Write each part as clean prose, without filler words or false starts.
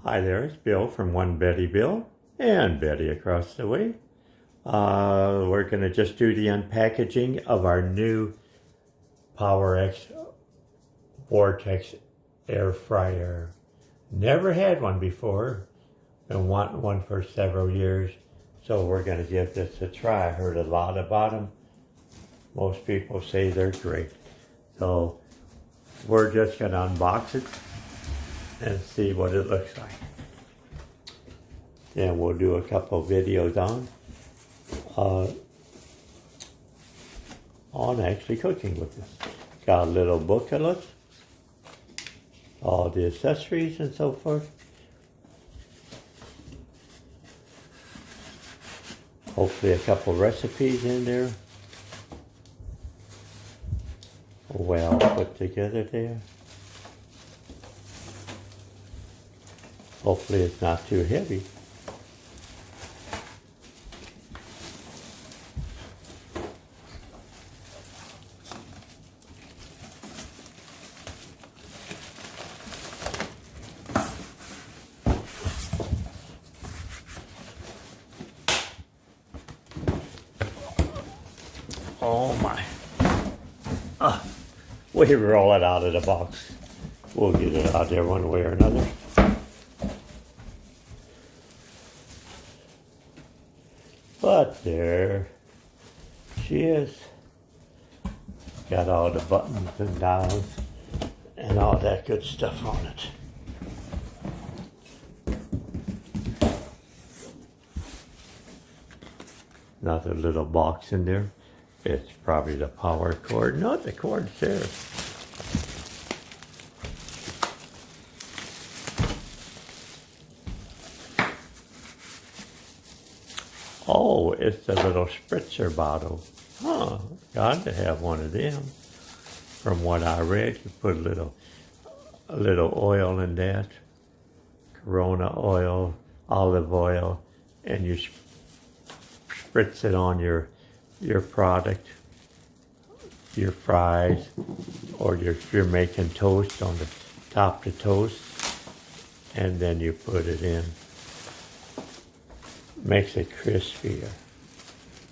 Hi there, it's Bill from One Betty Bill and Betty across the way. We're going to just do the unpackaging of our new PowerX Vortex air fryer. Never had one before, been wanting one for several years, so we're going to give this a try. I heard a lot about them. Most people say they're great. So we're just going to unbox it and see what it looks like. Then we'll do a couple videos on actually cooking with this. Got a little booklet, all the accessories and so forth. Hopefully a couple recipes in there. Well put together there. Hopefully it's not too heavy. Oh my. We roll it out of the box. We'll get it out there one way or another. But there she is. Got all the buttons and dials and all that good stuff on it. Another little box in there. It's probably the power cord. No, the cord's there. Oh, it's the little Spritzer bottle. Huh, got to have one of them. From what I read, you put a little oil in that. Corona oil, olive oil, and you spritz it on your product, your fries, or if you're making toast on the top of toast, and then you put it in. Makes it crispier.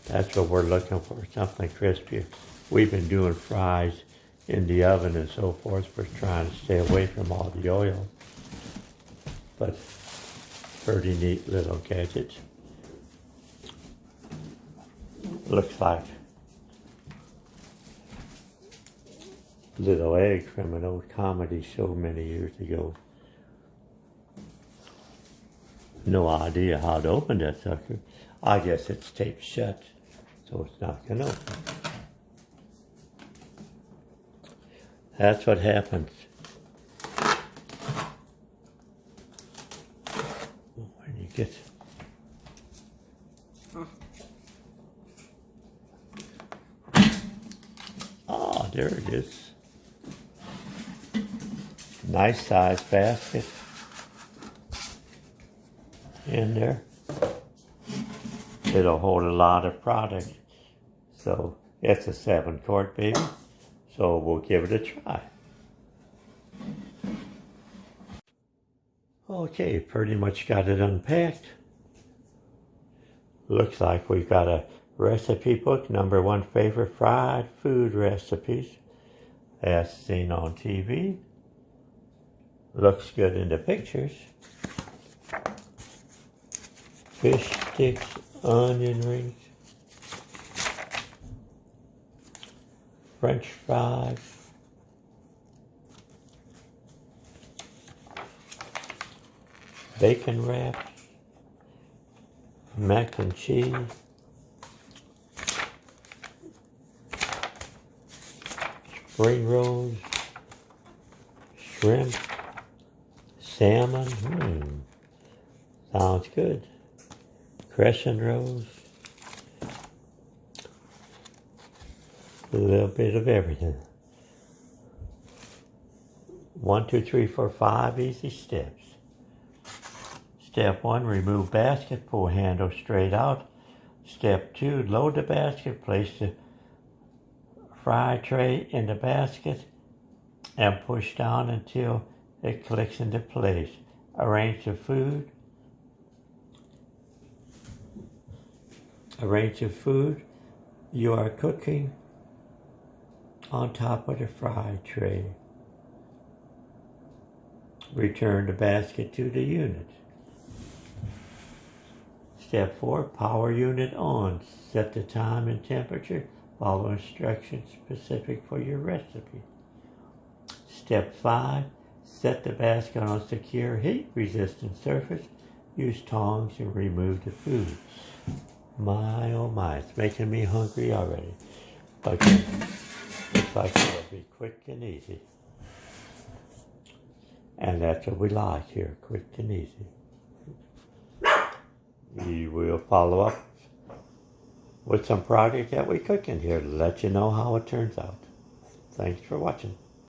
That's what we're looking for, something crispier. We've been doing fries in the oven and so forth. We're trying to stay away from all the oil. But pretty neat little gadget. Looks like little egg from an old comedy show many years ago. No idea how to open that sucker. I guess it's taped shut, so it's not gonna open. That's what happens when you get there it is. Nice size basket in there. It'll hold a lot of product. So it's a 7-quart baby. So we'll give it a try. Okay, pretty much got it unpacked. Looks like we've got a recipe book, #1 favorite fried food recipes, as seen on TV. Looks good in the pictures. Fish sticks, onion rings, French fries, bacon wraps, mac and cheese, spring rolls, shrimp, salmon. Sounds good. Crescent rolls. A little bit of everything. 1, 2, 3, 4, 5 easy steps. Step 1, remove basket, pull handle straight out. Step 2, load the basket, place the fry tray in the basket and push down until it clicks into place. Arrange the food. Arrange the food you are cooking on top of the fry tray. Return the basket to the unit. Step 4, power unit on. Set the time and temperature. Follow instructions specific for your recipe. Step 5, set the basket on a secure heat-resistant surface. Use tongs and remove the food. My, oh my, it's making me hungry already. But looks like it'll be quick and easy. And that's what we like here, quick and easy. We will follow up with some product that we cook in here to let you know how it turns out. Thanks for watching.